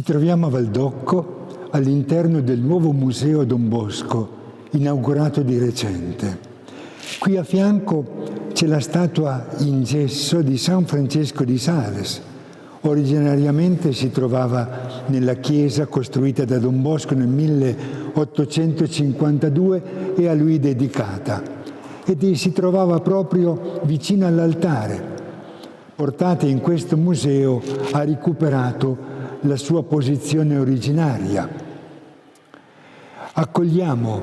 troviamo a Valdocco all'interno del nuovo museo Don Bosco, inaugurato di recente. Qui a fianco c'è la statua in gesso di San Francesco di Sales. Originariamente si trovava nella chiesa costruita da Don Bosco nel 1852 e a lui dedicata, ed si trovava proprio vicino all'altare. Portata in questo museo ha recuperato la sua posizione originaria. Accogliamo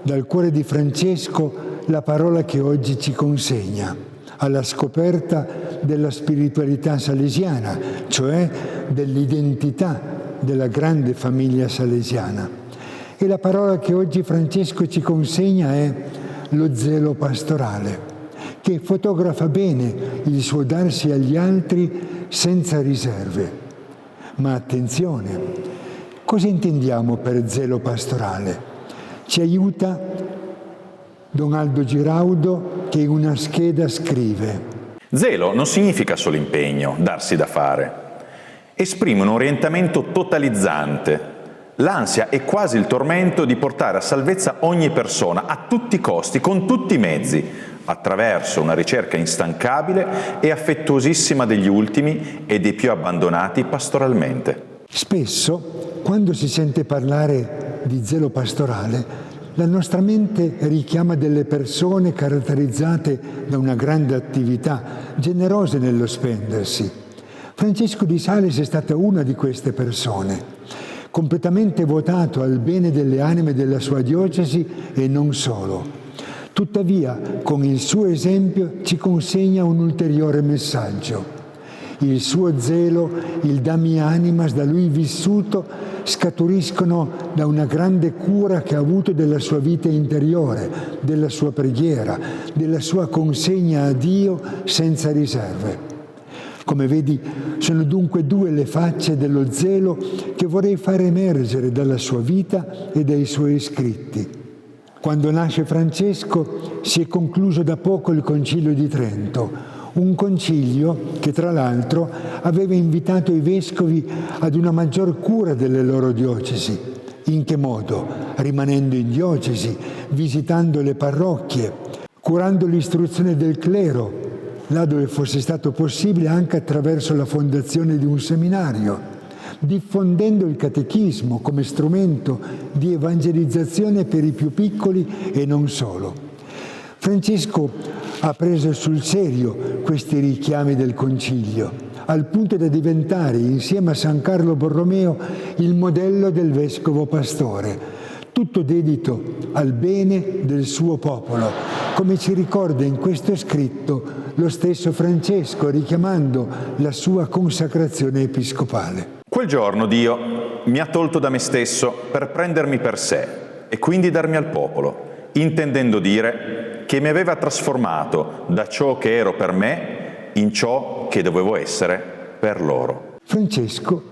dal cuore di Francesco la parola che oggi ci consegna, alla scoperta della spiritualità salesiana, cioè dell'identità della grande famiglia salesiana. E la parola che oggi Francesco ci consegna è lo zelo pastorale, che fotografa bene il suo darsi agli altri senza riserve. Ma attenzione, cosa intendiamo per zelo pastorale? Ci aiuta Don Aldo Giraudo, che in una scheda scrive: zelo non significa solo impegno, darsi da fare. Esprime un orientamento totalizzante, l'ansia e quasi il tormento di portare a salvezza ogni persona, a tutti i costi, con tutti i mezzi, attraverso una ricerca instancabile e affettuosissima degli ultimi e dei più abbandonati pastoralmente. Spesso, quando si sente parlare di zelo pastorale, la nostra mente richiama delle persone caratterizzate da una grande attività, generose nello spendersi. Francesco di Sales è stata una di queste persone, completamente votato al bene delle anime della sua diocesi e non solo. Tuttavia, con il suo esempio ci consegna un ulteriore messaggio. Il suo zelo, il dammi animas da lui vissuto, scaturiscono da una grande cura che ha avuto della sua vita interiore, della sua preghiera, della sua consegna a Dio senza riserve. Come vedi, sono dunque due le facce dello zelo che vorrei far emergere dalla sua vita e dai suoi scritti. Quando nasce Francesco si è concluso da poco il Concilio di Trento, un concilio che tra l'altro aveva invitato i vescovi ad una maggior cura delle loro diocesi. In che modo? Rimanendo in diocesi, visitando le parrocchie, curando l'istruzione del clero, là dove fosse stato possibile anche attraverso la fondazione di un seminario, diffondendo il catechismo come strumento di evangelizzazione per i più piccoli e non solo. Francesco ha preso sul serio questi richiami del Concilio, al punto da diventare, insieme a San Carlo Borromeo, il modello del vescovo pastore, tutto dedito al bene del suo popolo, come ci ricorda in questo scritto lo stesso Francesco, richiamando la sua consacrazione episcopale. Quel giorno Dio mi ha tolto da me stesso per prendermi per sé e quindi darmi al popolo, intendendo dire che mi aveva trasformato da ciò che ero per me in ciò che dovevo essere per loro. Francesco,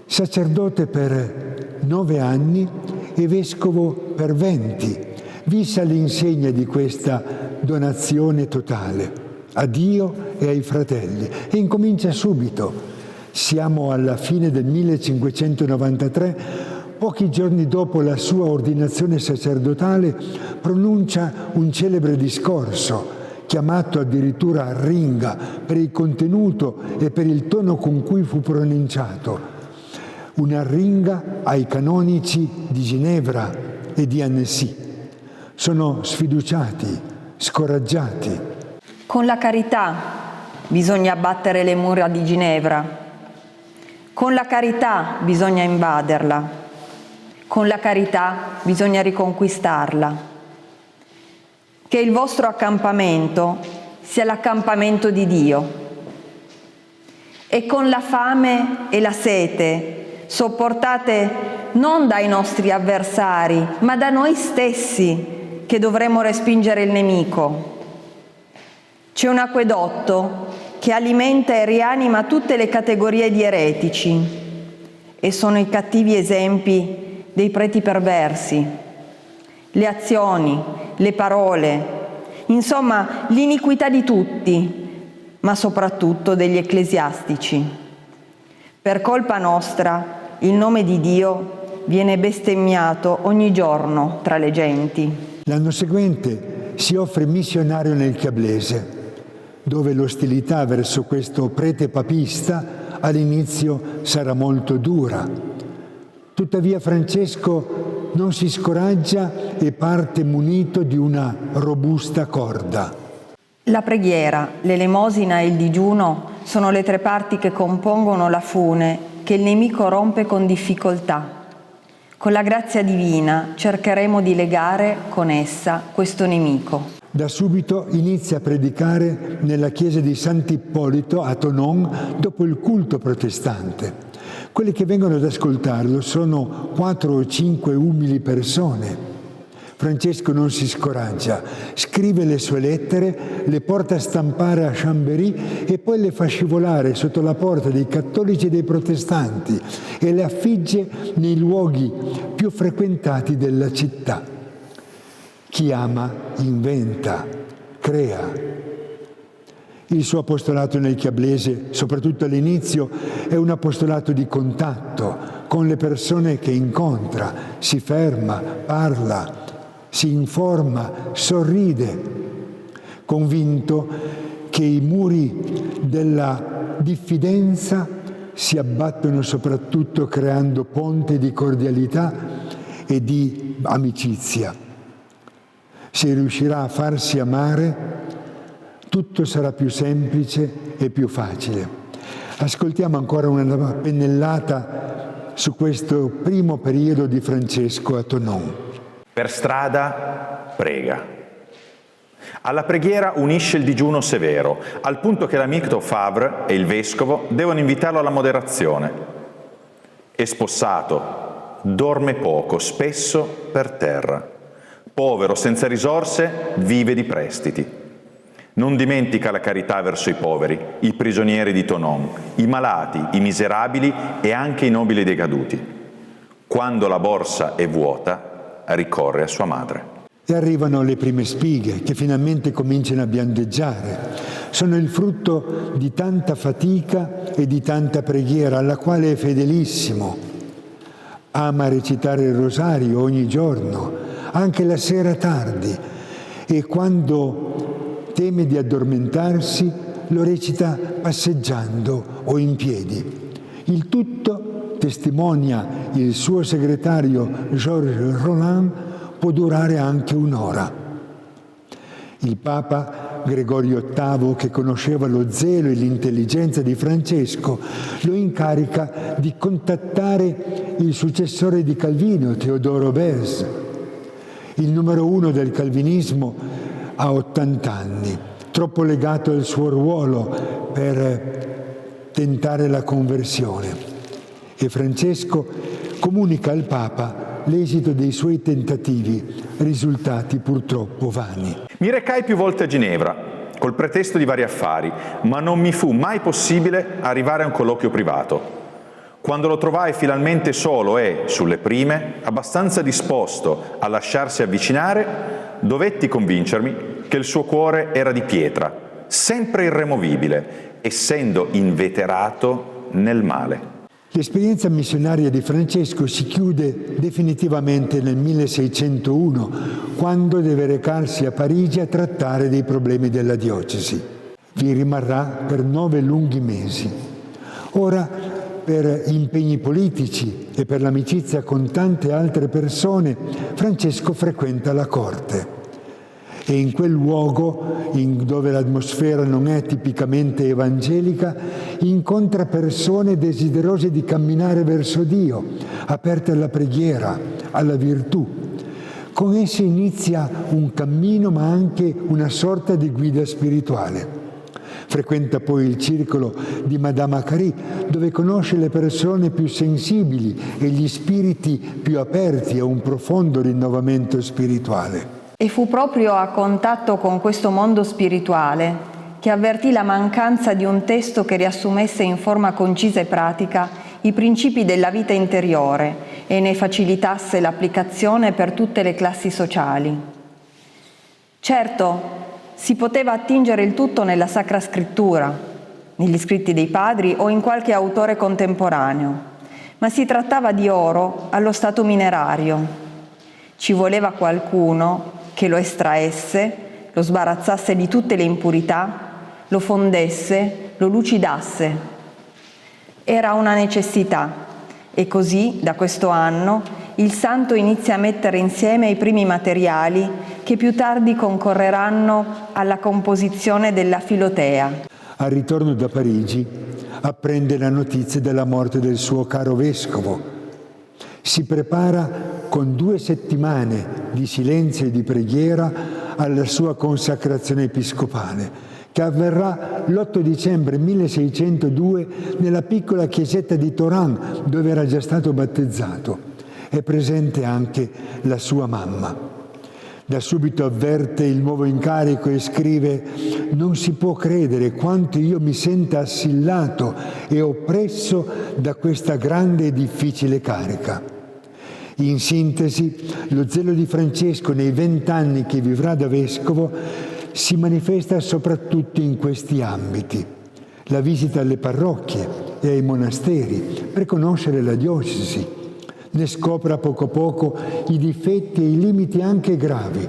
sacerdote per 9 anni e vescovo per 20, visse all'insegna di questa donazione totale a Dio e ai fratelli e incomincia subito. Siamo alla fine del 1593. Pochi giorni dopo la sua ordinazione sacerdotale pronuncia un celebre discorso, chiamato addirittura Arringa, per il contenuto e per il tono con cui fu pronunciato. Un'arringa ai canonici di Ginevra e di Annecy. Sono sfiduciati, scoraggiati. Con la carità bisogna abbattere le mura di Ginevra. Con la carità bisogna invaderla. Con la carità bisogna riconquistarla. Che il vostro accampamento sia l'accampamento di Dio. E con la fame e la sete sopportate non dai nostri avversari, ma da noi stessi, che dovremo respingere il nemico. C'è un acquedotto che alimenta e rianima tutte le categorie di eretici, e sono i cattivi esempi dei preti perversi, le azioni, le parole, insomma l'iniquità di tutti, ma soprattutto degli ecclesiastici. Per colpa nostra il nome di Dio viene bestemmiato ogni giorno tra le genti. L'anno seguente si offre missionario nel Chiablese, dove l'ostilità verso questo prete papista all'inizio sarà molto dura. Tuttavia Francesco non si scoraggia e parte munito di una robusta corda. La preghiera, l'elemosina e il digiuno sono le tre parti che compongono la fune che il nemico rompe con difficoltà. Con la grazia divina cercheremo di legare con essa questo nemico. Da subito inizia a predicare nella chiesa di Sant'Ippolito a Thonon dopo il culto protestante. Quelli che vengono ad ascoltarlo sono 4 o 5 umili persone. Francesco non si scoraggia, scrive le sue lettere, le porta a stampare a Chambéry e poi le fa scivolare sotto la porta dei cattolici e dei protestanti e le affigge nei luoghi più frequentati della città. Chi ama inventa, crea. Il suo apostolato nel Chiablese, soprattutto all'inizio, è un apostolato di contatto con le persone che incontra, si ferma, parla, si informa, sorride, convinto che i muri della diffidenza si abbattono soprattutto creando ponti di cordialità e di amicizia. Se riuscirà a farsi amare, tutto sarà più semplice e più facile. Ascoltiamo ancora una pennellata su questo primo periodo di Francesco a Thonon. Per strada prega. Alla preghiera unisce il digiuno severo, al punto che l'amico Favre e il vescovo devono invitarlo alla moderazione. È spossato, dorme poco, spesso per terra. Povero, senza risorse, vive di prestiti. Non dimentica la carità verso i poveri, i prigionieri di Thonon, i malati, i miserabili e anche i nobili decaduti. Quando la borsa è vuota, ricorre a sua madre. E arrivano le prime spighe che finalmente cominciano a biandeggiare. Sono il frutto di tanta fatica e di tanta preghiera alla quale è fedelissimo. Ama recitare il rosario ogni giorno, anche la sera tardi, e quando teme di addormentarsi lo recita passeggiando o in piedi. Il tutto, testimonia il suo segretario Georges Roland, può durare anche un'ora. Il Papa Gregorio VIII, che conosceva lo zelo e l'intelligenza di Francesco, lo incarica di contattare il successore di Calvino, Teodoro Bez, il numero 1 del calvinismo a 80 anni, troppo legato al suo ruolo per tentare la conversione. E Francesco comunica al Papa l'esito dei suoi tentativi, risultati purtroppo vani. Mi recai più volte a Ginevra, col pretesto di vari affari, ma non mi fu mai possibile arrivare a un colloquio privato. Quando lo trovai finalmente solo e, sulle prime, abbastanza disposto a lasciarsi avvicinare, dovetti convincermi che il suo cuore era di pietra, sempre irremovibile, essendo inveterato nel male. L'esperienza missionaria di Francesco si chiude definitivamente nel 1601, quando deve recarsi a Parigi a trattare dei problemi della diocesi. Vi rimarrà per 9 lunghi mesi. Ora, per impegni politici e per l'amicizia con tante altre persone, Francesco frequenta la corte. E in quel luogo, dove l'atmosfera non è tipicamente evangelica, incontra persone desiderose di camminare verso Dio, aperte alla preghiera, alla virtù. Con esse inizia un cammino, ma anche una sorta di guida spirituale. Frequenta poi il circolo di Madame Acari, dove conosce le persone più sensibili e gli spiriti più aperti a un profondo rinnovamento spirituale. E fu proprio a contatto con questo mondo spirituale che avvertì la mancanza di un testo che riassumesse in forma concisa e pratica i principi della vita interiore e ne facilitasse l'applicazione per tutte le classi sociali. Certo, si poteva attingere il tutto nella Sacra Scrittura, negli scritti dei padri o in qualche autore contemporaneo, ma si trattava di oro allo stato minerario. Ci voleva qualcuno che lo estraesse, lo sbarazzasse di tutte le impurità, lo fondesse, lo lucidasse. Era una necessità e così, da questo anno, il santo inizia a mettere insieme i primi materiali che più tardi concorreranno alla composizione della Filotea. Al ritorno da Parigi apprende la notizia della morte del suo caro vescovo. Si prepara con 2 settimane di silenzio e di preghiera alla sua consacrazione episcopale, che avverrà l'8 dicembre 1602 nella piccola chiesetta di Toran, dove era già stato battezzato. È presente anche la sua mamma. Da subito avverte il nuovo incarico e scrive: «Non si può credere quanto io mi senta assillato e oppresso da questa grande e difficile carica». In sintesi, lo zelo di Francesco nei 20 anni che vivrà da vescovo si manifesta soprattutto in questi ambiti: la visita alle parrocchie e ai monasteri per conoscere la diocesi. Ne scopre a poco i difetti e i limiti anche gravi,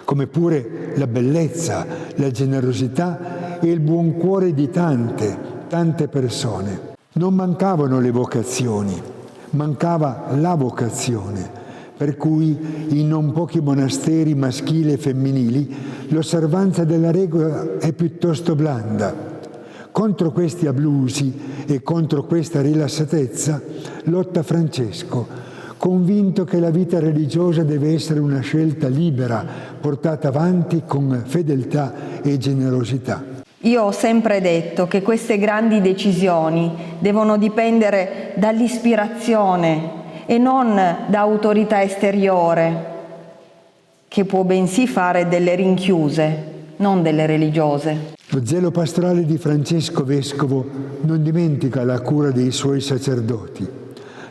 come pure la bellezza, la generosità e il buon cuore di tante persone. Non mancavano le vocazioni, mancava la vocazione, per cui in non pochi monasteri maschili e femminili l'osservanza della regola è piuttosto blanda. Contro questi abusi e contro questa rilassatezza lotta Francesco, convinto che la vita religiosa deve essere una scelta libera, portata avanti con fedeltà e generosità. Io ho sempre detto che queste grandi decisioni devono dipendere dall'ispirazione e non da autorità esteriore, che può bensì fare delle rinchiuse, non delle religiose. Lo zelo pastorale di Francesco vescovo non dimentica la cura dei suoi sacerdoti.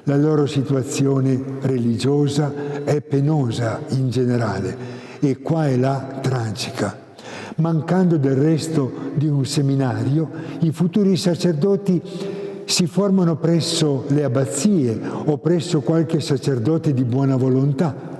La loro situazione religiosa è penosa in generale e qua e là tragica. Mancando del resto di un seminario, i futuri sacerdoti si formano presso le abbazie o presso qualche sacerdote di buona volontà.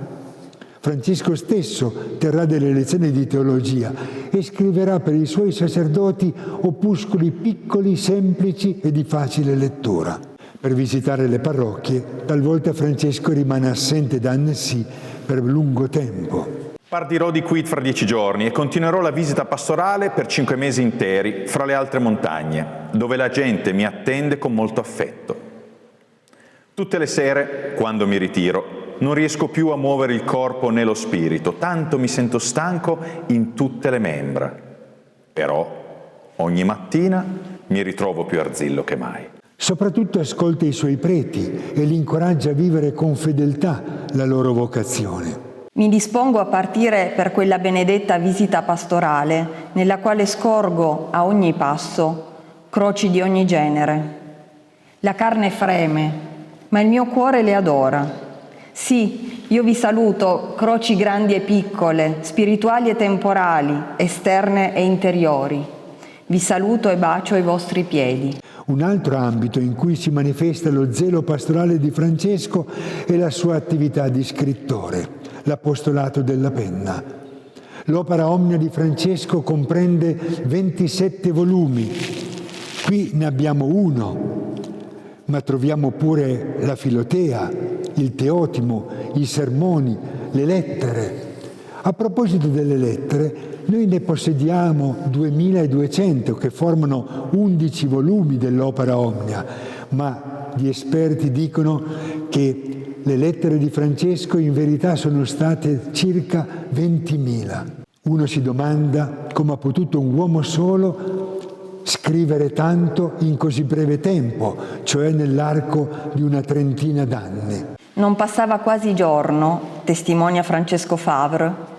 Francesco stesso terrà delle lezioni di teologia e scriverà per i suoi sacerdoti opuscoli piccoli, semplici e di facile lettura. Per visitare le parrocchie, talvolta Francesco rimane assente da Annecy per lungo tempo. Partirò di qui fra 10 giorni e continuerò la visita pastorale per 5 mesi interi fra le altre montagne, dove la gente mi attende con molto affetto. Tutte le sere, quando mi ritiro, non riesco più a muovere il corpo né lo spirito, tanto mi sento stanco in tutte le membra. Però ogni mattina mi ritrovo più arzillo che mai. Soprattutto ascolta i suoi preti e li incoraggia a vivere con fedeltà la loro vocazione. Mi dispongo a partire per quella benedetta visita pastorale, nella quale scorgo a ogni passo croci di ogni genere. La carne freme, ma il mio cuore le adora. Sì, io vi saluto, croci grandi e piccole, spirituali e temporali, esterne e interiori. Vi saluto e bacio i vostri piedi. Un altro ambito in cui si manifesta lo zelo pastorale di Francesco è la sua attività di scrittore, l'apostolato della penna. L'opera omnia di Francesco comprende 27 volumi. Qui ne abbiamo uno, ma troviamo pure la Filotea, il Teotimo, i sermoni, le lettere. A proposito delle lettere, noi ne possediamo 2200 che formano 11 volumi dell'opera omnia, ma gli esperti dicono che le lettere di Francesco in verità sono state circa 20.000. Uno si domanda come ha potuto un uomo solo scrivere tanto in così breve tempo, cioè nell'arco di una trentina d'anni. Non passava quasi giorno, testimonia Francesco Favre,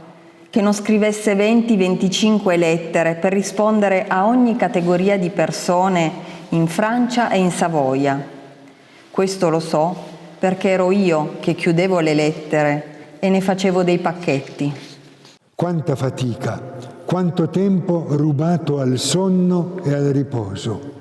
che non scrivesse 20-25 lettere per rispondere a ogni categoria di persone in Francia e in Savoia. Questo lo so perché ero io che chiudevo le lettere e ne facevo dei pacchetti. Quanta fatica, quanto tempo rubato al sonno e al riposo.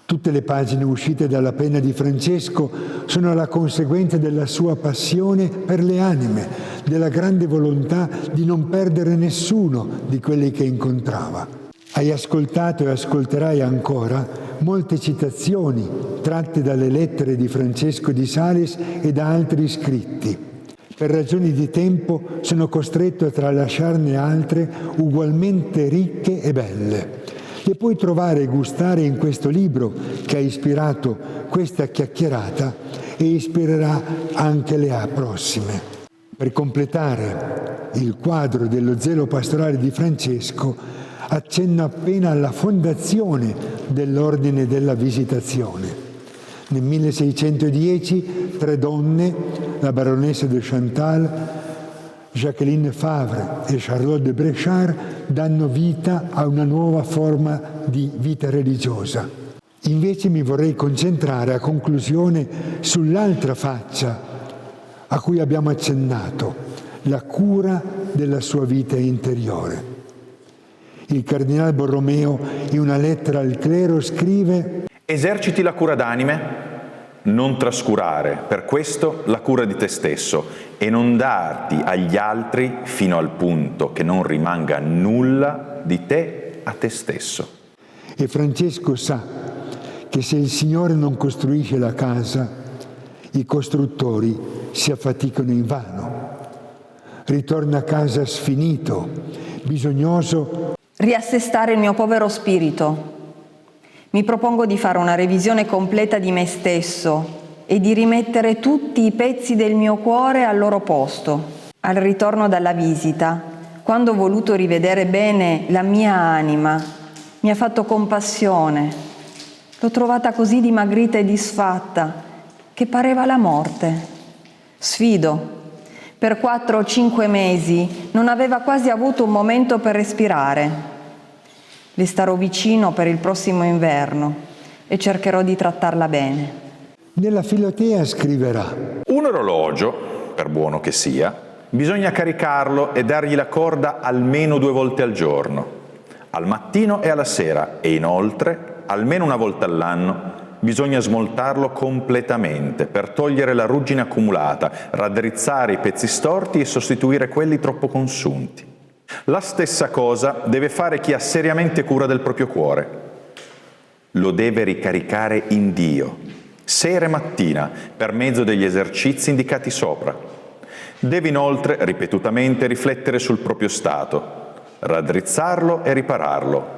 Tutte le pagine uscite dalla penna di Francesco sono la conseguenza della sua passione per le anime, della grande volontà di non perdere nessuno di quelli che incontrava. Hai ascoltato e ascolterai ancora molte citazioni tratte dalle lettere di Francesco di Sales e da altri scritti. Per ragioni di tempo sono costretto a tralasciarne altre ugualmente ricche e belle. Le puoi trovare e gustare in questo libro che ha ispirato questa chiacchierata e ispirerà anche le prossime. Per completare il quadro dello zelo pastorale di Francesco, accenno appena alla fondazione dell'Ordine della Visitazione. Nel 1610 3 donne, la baronessa de Chantal, Jacqueline Favre e Charlotte de Bréchard, danno vita a una nuova forma di vita religiosa. Invece mi vorrei concentrare a conclusione sull'altra faccia a cui abbiamo accennato, la cura della sua vita interiore. Il cardinale Borromeo, in una lettera al clero, scrive: eserciti la cura d'anime, non trascurare per questo la cura di te stesso e non darti agli altri fino al punto che non rimanga nulla di te a te stesso. E Francesco sa che se il Signore non costruisce la casa, i costruttori si affaticano invano. Ritorna a casa sfinito, bisognoso. Riassestare il mio povero spirito. Mi propongo di fare una revisione completa di me stesso e di rimettere tutti i pezzi del mio cuore al loro posto. Al ritorno dalla visita, quando ho voluto rivedere bene la mia anima, mi ha fatto compassione. L'ho trovata così dimagrita e disfatta che pareva la morte. Sfido. Per 4 o 5 mesi non aveva quasi avuto un momento per respirare. Le starò vicino per il prossimo inverno e cercherò di trattarla bene. Nella Filotea scriverà: un orologio, per buono che sia, bisogna caricarlo e dargli la corda almeno 2 volte al giorno, al mattino e alla sera, e inoltre, almeno una volta all'anno, bisogna smoltarlo completamente per togliere la ruggine accumulata, raddrizzare i pezzi storti e sostituire quelli troppo consunti. La stessa cosa deve fare chi ha seriamente cura del proprio cuore. Lo deve ricaricare in Dio, sera e mattina, per mezzo degli esercizi indicati sopra. Deve inoltre ripetutamente riflettere sul proprio stato, raddrizzarlo e ripararlo.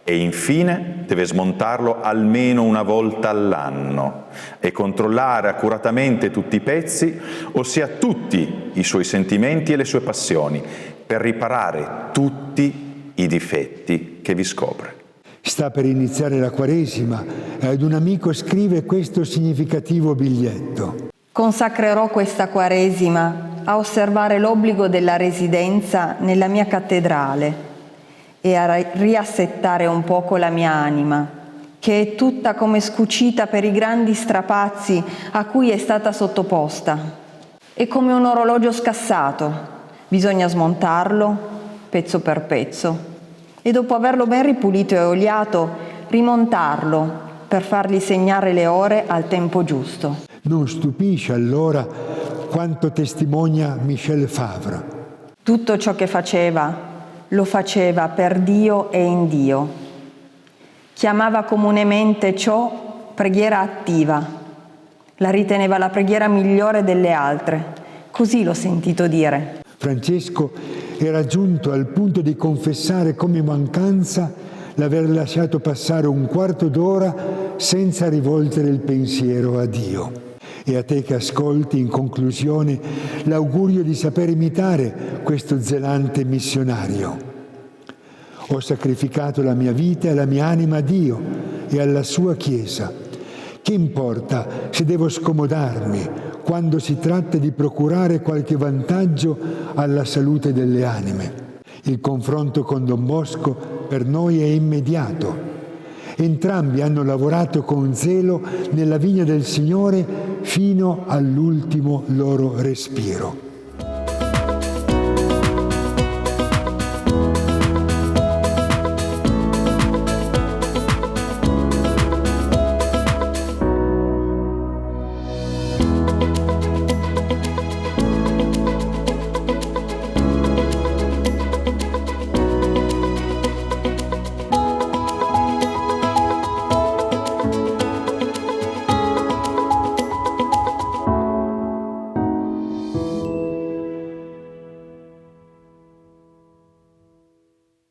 E infine deve smontarlo almeno una volta all'anno e controllare accuratamente tutti i pezzi, ossia tutti i suoi sentimenti e le sue passioni, per riparare tutti i difetti che vi scopre. Sta per iniziare la Quaresima e ad un amico scrive questo significativo biglietto: consacrerò questa Quaresima a osservare l'obbligo della residenza nella mia cattedrale e a riassettare un poco la mia anima, che è tutta come scucita per i grandi strapazzi a cui è stata sottoposta. È come un orologio scassato, bisogna smontarlo pezzo per pezzo e dopo averlo ben ripulito e oliato, rimontarlo per fargli segnare le ore al tempo giusto. Non stupisce allora quanto testimonia Michel Favre. Tutto ciò che faceva, lo faceva per Dio e in Dio. Chiamava comunemente ciò preghiera attiva. La riteneva la preghiera migliore delle altre. Così l'ho sentito dire. Francesco era giunto al punto di confessare come mancanza l'aver lasciato passare un quarto d'ora senza rivolgere il pensiero a Dio. E a te che ascolti, in conclusione, l'augurio di saper imitare questo zelante missionario. Ho sacrificato la mia vita e la mia anima a Dio e alla sua Chiesa. Che importa se devo scomodarmi quando si tratta di procurare qualche vantaggio alla salute delle anime? Il confronto con Don Bosco per noi è immediato. Entrambi hanno lavorato con zelo nella vigna del Signore fino all'ultimo loro respiro.